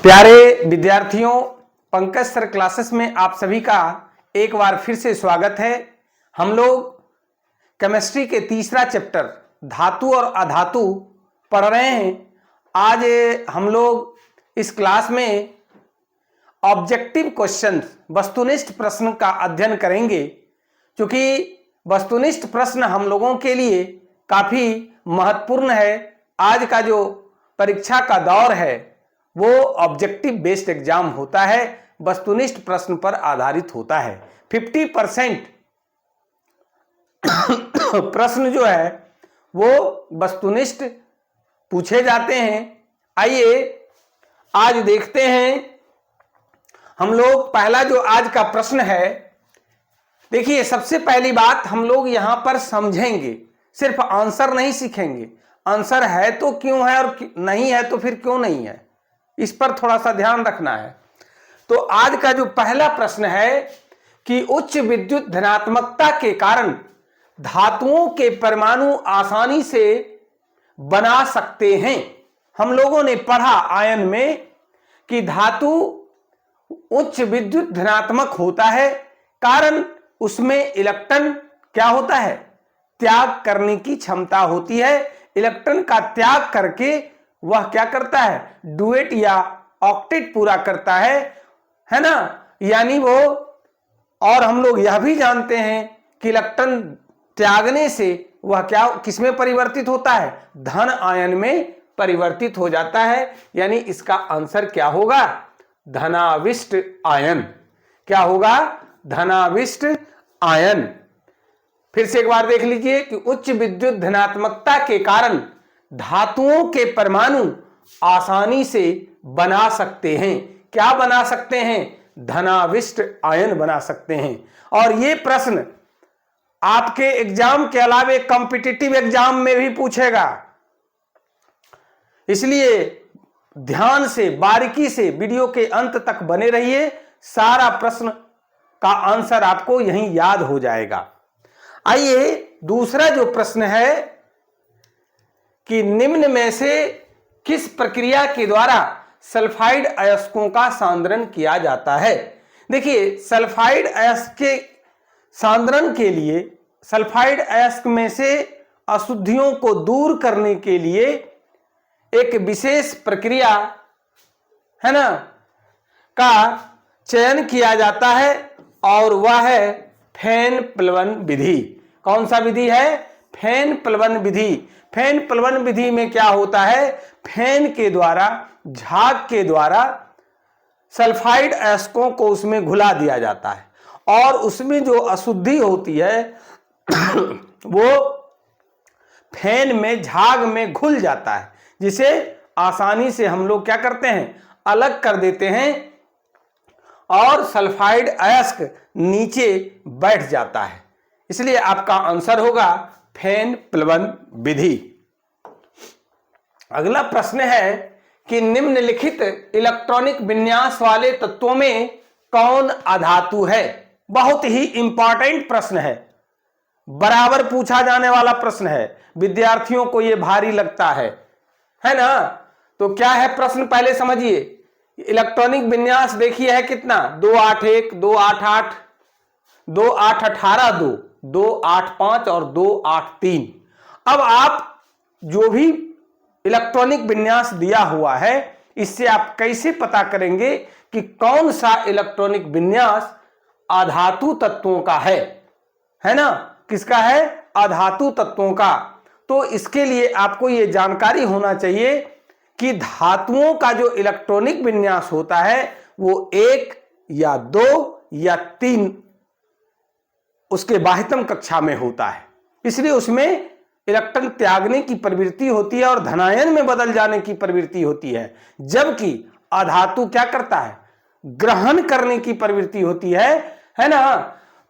प्यारे विद्यार्थियों, Pankaj sir classes में आप सभी का एक बार फिर से स्वागत है। हम लोग केमिस्ट्री के तीसरा चैप्टर धातु और अधातु पढ़ रहे हैं। आज हम लोग इस क्लास में ऑब्जेक्टिव क्वेश्चन वस्तुनिष्ठ प्रश्न का अध्ययन करेंगे, क्योंकि वस्तुनिष्ठ प्रश्न हम लोगों के लिए काफी महत्वपूर्ण है। आज का जो परीक्षा का दौर है वो ऑब्जेक्टिव बेस्ड एग्जाम होता है, वस्तुनिष्ठ प्रश्न पर आधारित होता है। 50% प्रश्न जो है वो वस्तुनिष्ठ पूछे जाते हैं। आइए आज देखते हैं हम लोग। पहला जो आज का प्रश्न है, देखिए सबसे पहली बात हम लोग यहां पर समझेंगे, सिर्फ आंसर नहीं सीखेंगे। आंसर है तो क्यों है और नहीं है तो फिर क्यों नहीं है, इस पर थोड़ा सा ध्यान रखना है। तो आज का जो पहला प्रश्न है कि उच्च विद्युत धनात्मकता के कारण धातुओं के परमाणु आसानी से बना सकते हैं। हम लोगों ने पढ़ा आयन में कि धातु उच्च विद्युत धनात्मक होता है, कारण उसमें इलेक्ट्रॉन क्या होता है, त्याग करने की क्षमता होती है। इलेक्ट्रॉन का त्याग करके वह क्या करता है, डुएट या ऑक्टेट पूरा करता है ना। यानी वो, और हम लोग यह भी जानते हैं कि इलेक्ट्रॉन त्यागने से वह क्या किसमें परिवर्तित होता है, धन आयन में परिवर्तित हो जाता है। यानी इसका आंसर क्या होगा, धनाविष्ट आयन। क्या होगा, धनाविष्ट आयन। फिर से एक बार देख लीजिए कि उच्च विद्युत धनात्मकता के कारण धातुओं के परमाणु आसानी से बना सकते हैं। क्या बना सकते हैं, धनाविष्ट आयन बना सकते हैं। और ये प्रश्न आपके एग्जाम के अलावे कॉम्पिटिटिव एग्जाम में भी पूछेगा, इसलिए ध्यान से बारीकी से वीडियो के अंत तक बने रहिए। सारा प्रश्न का आंसर आपको यहीं याद हो जाएगा। आइए दूसरा जो प्रश्न है कि निम्न में से किस प्रक्रिया के द्वारा सल्फाइड अयस्कों का सांद्रण किया जाता है। देखिए सल्फाइड अयस्क के सांद्रण के लिए, सल्फाइड अयस्क में से अशुद्धियों को दूर करने के लिए एक विशेष प्रक्रिया है ना का चयन किया जाता है, और वह है फेन प्लवन विधि। कौन सा विधि है, फेन प्लवन विधि। फेन प्लवन विधि में क्या होता है, फेन के द्वारा, झाग के द्वारा सल्फाइड अयस्कों को उसमें घुला दिया जाता है, और उसमें जो अशुद्धि होती है वो फेन में, झाग में घुल जाता है, जिसे आसानी से हम लोग क्या करते हैं, अलग कर देते हैं, और सल्फाइड अयस्क नीचे बैठ जाता है। इसलिए आपका आंसर होगा फेन प्लवन विधि। अगला प्रश्न है कि निम्नलिखित इलेक्ट्रॉनिक विन्यास वाले तत्वों में कौन अधातु है। बहुत ही इंपॉर्टेंट प्रश्न है, बराबर पूछा जाने वाला प्रश्न है। विद्यार्थियों को यह भारी लगता है ना। तो क्या है प्रश्न, पहले समझिए। इलेक्ट्रॉनिक विन्यास देखिए है कितना, 281, 288, 2818, 285 और 283। अब आप जो भी इलेक्ट्रॉनिक विन्यास दिया हुआ है, इससे आप कैसे पता करेंगे कि कौन सा इलेक्ट्रॉनिक विन्यास अधातु तत्वों का है ना, किसका है, अधातु तत्वों का। तो इसके लिए आपको यह जानकारी होना चाहिए कि धातुओं का जो इलेक्ट्रॉनिक विन्यास होता है वो 1 या 2 या 3 उसके बाह्यतम कक्षा में होता है। इसलिए उसमें इलेक्ट्रॉन त्यागने की प्रवृत्ति होती है और धनायन में बदल जाने की प्रवृत्ति होती है, जबकि अधातु क्या करता है, ग्रहण करने की प्रवृत्ति होती है ना।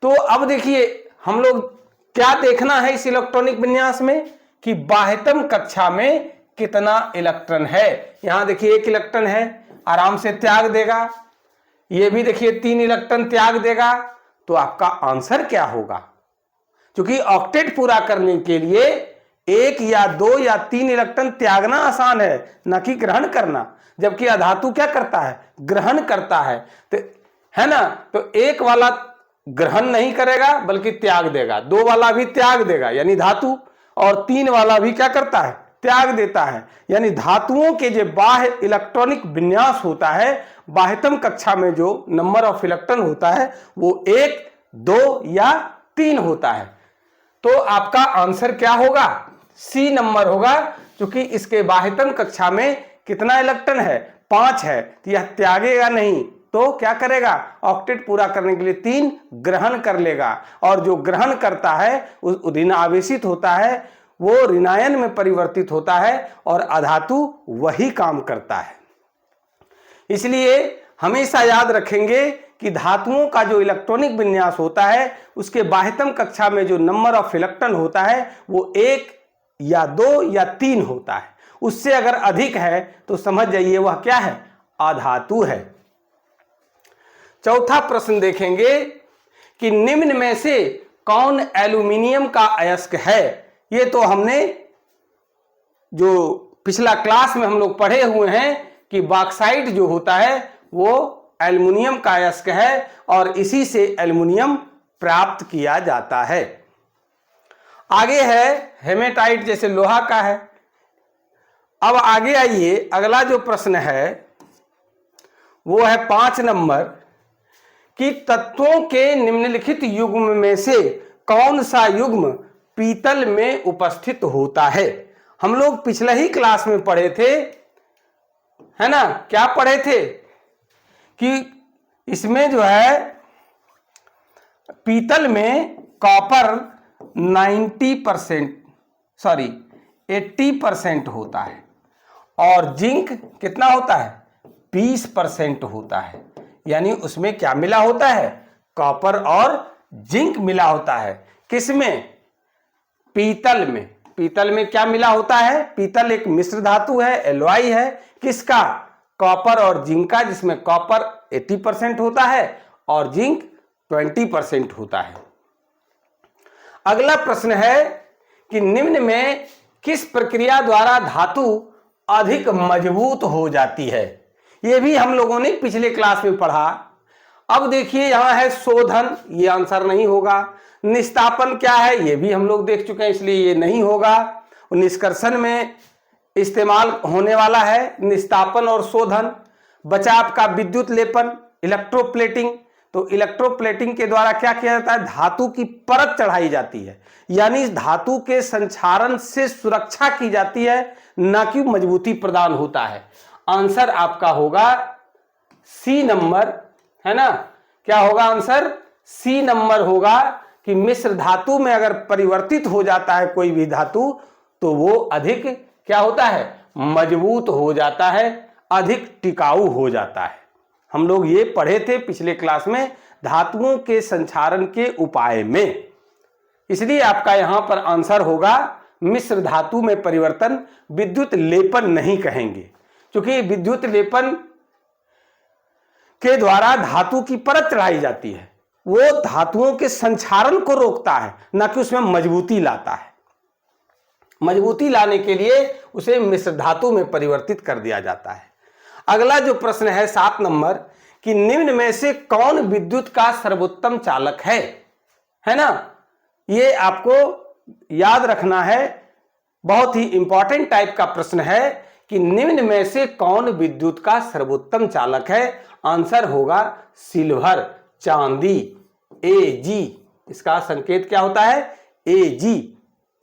तो अब देखिए हम लोग क्या देखना है इस इलेक्ट्रॉनिक विन्यास में कि बाह्यतम कक्षा में कितना इलेक्ट्रॉन है। यहां देखिए 1 इलेक्ट्रॉन है, आराम से त्याग देगा। ये भी देखिए 3 इलेक्ट्रॉन त्याग देगा। तो आपका आंसर क्या होगा, क्योंकि ऑक्टेट पूरा करने के लिए 1 या 2 या 3 इलेक्ट्रॉन त्यागना आसान है, न कि ग्रहण करना। जबकि अधातु क्या करता है? ग्रहण करता है, तो है ना। तो 1 वाला ग्रहण नहीं करेगा बल्कि त्याग देगा, 2 वाला भी त्याग देगा यानी धातु, और 3 वाला भी क्या करता है? त्याग देता है। यानी धातुओं के जो बाह्य इलेक्ट्रॉनिक विन्यास होता है, बाह्यतम कक्षा में जो नंबर ऑफ इलेक्ट्रॉन होता है वो 1, 2 या 3 होता है। तो आपका आंसर क्या होगा? सी नंबर होगा, क्योंकि इसके बाह्यतम कक्षा में कितना इलेक्ट्रॉन है? 5 है, तो यह त्यागेगा नहीं, तो क्या करेगा? ऑक्टेट पूरा करने के लिए 3 ग्रहण कर लेगा, और जो ग्रहण करता है उस ऋण आवेशित होता है, वो ऋणायन में परिवर्तित होता है, और अधातु वही काम करता है। इसलिए हमेशा याद रखेंगे कि धातुओं का जो इलेक्ट्रॉनिक विन्यास होता है, उसके बाह्यतम कक्षा में जो नंबर ऑफ इलेक्ट्रॉन होता है वो 1 या 2 या 3 होता है। उससे अगर अधिक है तो समझ जाइए वह क्या है? अधातु है। चौथा प्रश्न देखेंगे कि निम्न में से कौन एल्यूमिनियम का अयस्क है? ये तो हमने जो पिछला क्लास में हम लोग पढ़े हुए हैं कि बॉक्साइट जो होता है वो एल्युमिनियम का अयस्क है, और इसी से एल्युमिनियम प्राप्त किया जाता है। आगे है हेमेटाइट, जैसे लोहा का है। अब आगे आइए, अगला जो प्रश्न है वो है 5 नंबर कि तत्वों के निम्नलिखित युग्म में से कौन सा युग्म पीतल में उपस्थित होता है? हम लोग पिछले ही क्लास में पढ़े थे, है ना। क्या पढ़े थे? कि इसमें जो है पीतल में कॉपर 80% होता है, और जिंक कितना होता है? 20% होता है। यानी उसमें क्या मिला होता है? कॉपर और जिंक मिला होता है। किसमें? पीतल में। पीतल में क्या मिला होता है? पीतल एक मिश्र धातु है, एलॉय है। किसका? कॉपर और जिंक का, जिसमें कॉपर 80% होता है और जिंक 20% होता है। अगला प्रश्न है कि निम्न में किस प्रक्रिया द्वारा धातु अधिक मजबूत हो जाती है? यह भी हम लोगों ने पिछले क्लास में पढ़ा। अब देखिए यहां है शोधन, ये आंसर नहीं होगा। निस्तापन क्या है? ये भी हम लोग देख चुके हैं, इसलिए ये नहीं होगा। निष्कर्षण में इस्तेमाल होने वाला है निस्तापन और शोधन। बचा आपका विद्युत लेपन, इलेक्ट्रोप्लेटिंग। तो इलेक्ट्रोप्लेटिंग के द्वारा क्या किया जाता है? धातु की परत चढ़ाई जाती है, यानी इस धातु के संक्षारण से सुरक्षा की जाती है, न कि मजबूती प्रदान होता है। आंसर आपका होगा सी नंबर, है ना। क्या होगा आंसर? सी नंबर होगा कि मिश्र धातु में अगर परिवर्तित हो जाता है कोई भी धातु, तो वो अधिक क्या होता है? मजबूत हो जाता है, अधिक टिकाऊ हो जाता है। हम लोग ये पढ़े थे पिछले क्लास में धातुओं के संक्षारण के उपाय में। इसलिए आपका यहां पर आंसर होगा मिश्र धातु में परिवर्तन। विद्युत लेपन नहीं कहेंगे, क्योंकि विद्युत लेपन के द्वारा धातु की परत चढ़ाई जाती है, वो धातुओं के संक्षारण को रोकता है, न कि उसमें मजबूती लाता है। मजबूती लाने के लिए उसे मिश्र धातु में परिवर्तित कर दिया जाता है। अगला जो प्रश्न है 7 नंबर कि निम्न में से कौन विद्युत का सर्वोत्तम चालक है ना। ये आपको याद रखना है, बहुत ही इंपॉर्टेंट टाइप का प्रश्न है कि निम्न में से कौन विद्युत का सर्वोत्तम चालक है? आंसर होगा सिल्वर, चांदी, Ag। इसका संकेत क्या होता है? Ag।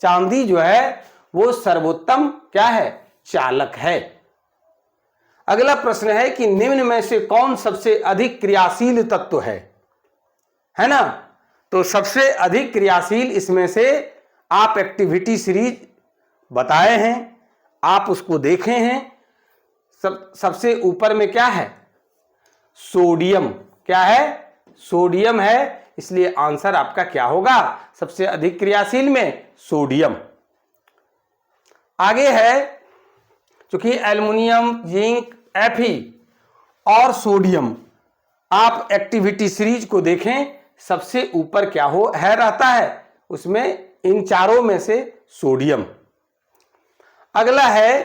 चांदी जो है वो सर्वोत्तम क्या है? चालक है। अगला प्रश्न है कि निम्न में से कौन सबसे अधिक क्रियाशील तत्व है ना। तो सबसे अधिक क्रियाशील इसमें से आप एक्टिविटी सीरीज बताए हैं, आप उसको देखे हैं। सबसे ऊपर में क्या है? सोडियम। क्या है? सोडियम है। इसलिए आंसर आपका क्या होगा? सबसे अधिक क्रियाशील में सोडियम। आगे है, क्योंकि एल्युमिनियम, जिंक, Fe और सोडियम, आप एक्टिविटी सीरीज को देखें, सबसे ऊपर क्या रहता है उसमें? इन चारों में से सोडियम। अगला है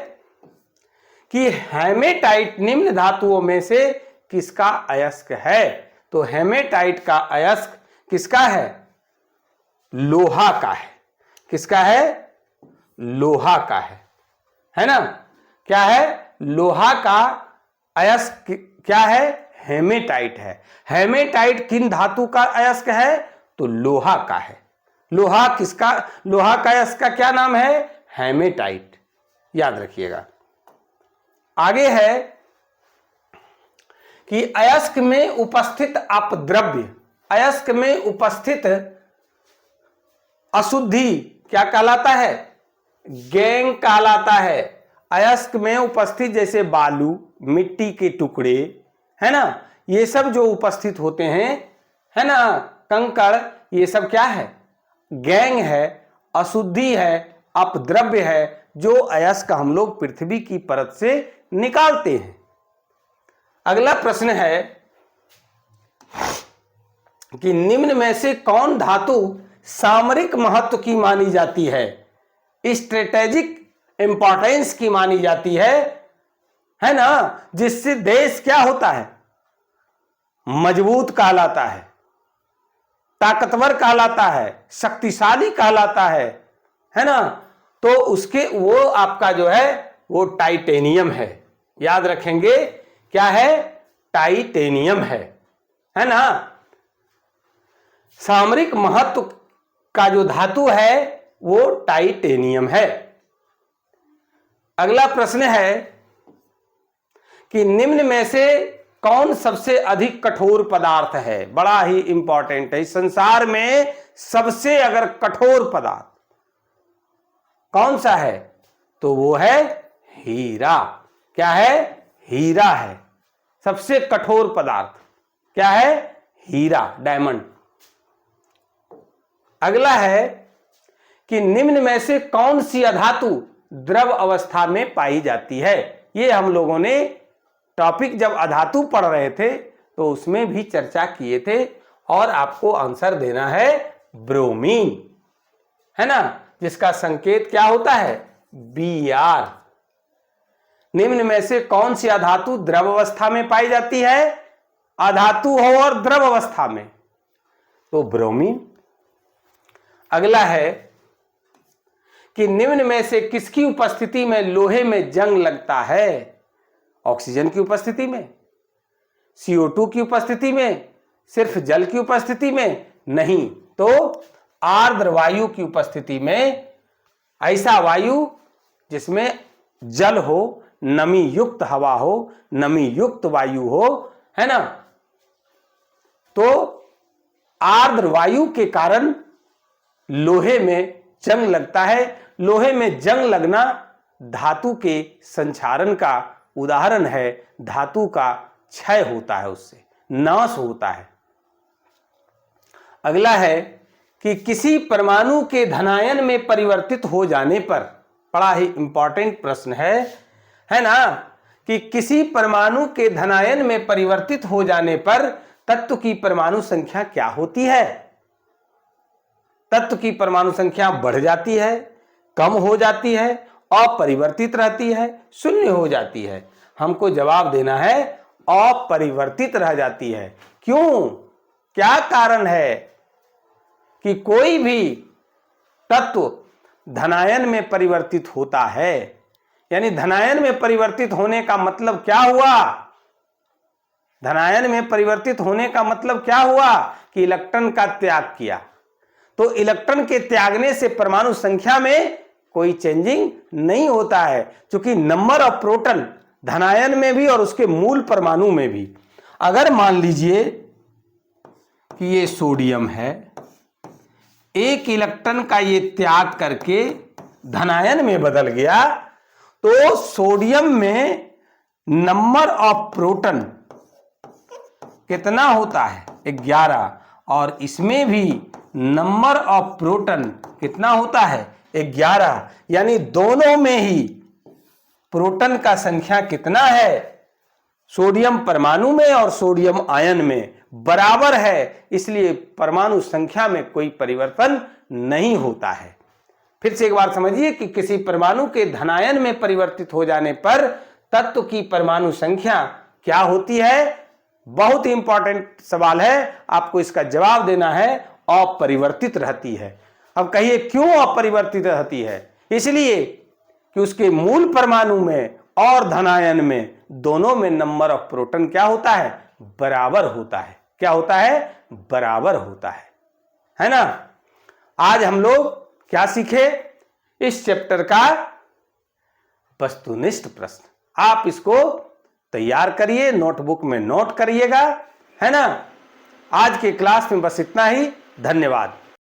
कि हेमेटाइट निम्न धातुओं में से किसका अयस्क है? तो हेमेटाइट का अयस्क किसका है? लोहा का है। किसका है? लोहा का है ना? क्या है? लोहा का अयस्क क्या है? हेमेटाइट है। हेमेटाइट किन धातु का अयस्क है? तो लोहा का है। लोहा किसका? लोहा का अयस्क का क्या नाम है? हेमेटाइट। याद रखिएगा। आगे है कि अयस्क में उपस्थित अपद्रव्य, अयस्क में उपस्थित अशुद्धि क्या कहलाता है? गैंग कहलाता है। अयस्क में उपस्थित जैसे बालू, मिट्टी के टुकड़े, है ना, ये सब जो उपस्थित होते हैं, है ना, कंकड़, ये सब क्या है? गैंग है, अशुद्धि है, अपद्रव्य है, जो अयस्क हम लोग पृथ्वी की परत से निकालते हैं। अगला प्रश्न है कि निम्न में से कौन धातु सामरिक महत्व की मानी जाती है, स्ट्रेटेजिक इंपॉर्टेंस की मानी जाती है ना, जिससे देश क्या होता है? मजबूत कहलाता है, ताकतवर कहलाता है, शक्तिशाली कहलाता है ना? तो उसके वो आपका जो है वो टाइटेनियम है। याद रखेंगे, क्या है? टाइटेनियम है ना? सामरिक महत्व का जो धातु है वो टाइटेनियम है। अगला प्रश्न है कि निम्न में से कौन सबसे अधिक कठोर पदार्थ है? बड़ा ही इंपॉर्टेंट है। इस संसार में सबसे अगर कठोर पदार्थ कौन सा है? तो वो है हीरा। क्या है? हीरा है। सबसे कठोर पदार्थ क्या है? हीरा, डायमंड। अगला है कि निम्न में से कौन सी अधातु द्रव अवस्था में पाई जाती है? ये हम लोगों ने टॉपिक जब अधातु पढ़ रहे थे तो उसमें भी चर्चा किए थे, और आपको आंसर देना है ब्रोमीन, है ना, जिसका संकेत क्या होता है? Br। निम्न में से कौन सी अधातु द्रव अवस्था में पाई जाती है? अधातु हो और द्रव अवस्था में, तो ब्रोमीन। अगला है कि निम्न में से किसकी उपस्थिति में लोहे में जंग लगता है? ऑक्सीजन की उपस्थिति में, CO2 की उपस्थिति में, सिर्फ जल की उपस्थिति में? नहीं, तो आर्द्र वायु की उपस्थिति में, ऐसा वायु जिसमें जल हो, नमी युक्त हवा हो, नमी युक्त वायु हो, है ना, तो आर्द्र वायु के कारण लोहे में जंग लगता है। लोहे में जंग लगना धातु के संक्षारण का उदाहरण है। धातु का क्षय होता है, उससे नाश होता है। अगला है कि किसी परमाणु के धनायन में परिवर्तित हो जाने पर, बड़ा ही इंपॉर्टेंट प्रश्न है ना, कि किसी परमाणु के धनायन में परिवर्तित हो जाने पर तत्व की परमाणु संख्या क्या होती है? तत्व की परमाणु संख्या बढ़ जाती है, कम हो जाती है, अपरिवर्तित रहती है, शून्य हो जाती है? हमको जवाब देना है अपरिवर्तित रह जाती है। क्यों? क्या कारण है कि कोई भी तत्व धनायन में परिवर्तित होता है? यानी धनायन में परिवर्तित होने का मतलब क्या हुआ? धनायन में परिवर्तित होने का मतलब क्या हुआ? कि इलेक्ट्रॉन का त्याग किया। तो इलेक्ट्रॉन के त्यागने से परमाणु संख्या में कोई चेंजिंग नहीं होता है, क्योंकि नंबर ऑफ प्रोटॉन धनायन में भी और उसके मूल परमाणु में भी, अगर मान लीजिए कि ये सोडियम है, एक इलेक्ट्रॉन का ये त्याग करके धनायन में बदल गया, तो सोडियम में नंबर ऑफ प्रोटॉन कितना होता है? 11, और इसमें भी नंबर ऑफ प्रोटॉन कितना होता है? 11। यानी दोनों में ही प्रोटॉन का संख्या कितना है? सोडियम परमाणु में और सोडियम आयन में बराबर है, इसलिए परमाणु संख्या में कोई परिवर्तन नहीं होता है। फिर से एक बार समझिए कि किसी परमाणु के धनायन में परिवर्तित हो जाने पर तत्व की परमाणु संख्या क्या होती है? बहुत ही इंपॉर्टेंट सवाल है, आपको इसका जवाब देना है, अपरिवर्तित रहती है। अब कहिए क्यों अपरिवर्तित रहती है? इसलिए कि उसके मूल परमाणु में और धनायन में दोनों में नंबर ऑफ प्रोटॉन क्या होता है? बराबर होता है। क्या होता है? बराबर होता है ना। आज हम लोग क्या सीखे? इस चैप्टर का वस्तुनिष्ठ प्रश्न। आप इसको तैयार करिए, नोटबुक में नोट करिएगा, है ना। आज के क्लास में बस इतना ही। धन्यवाद।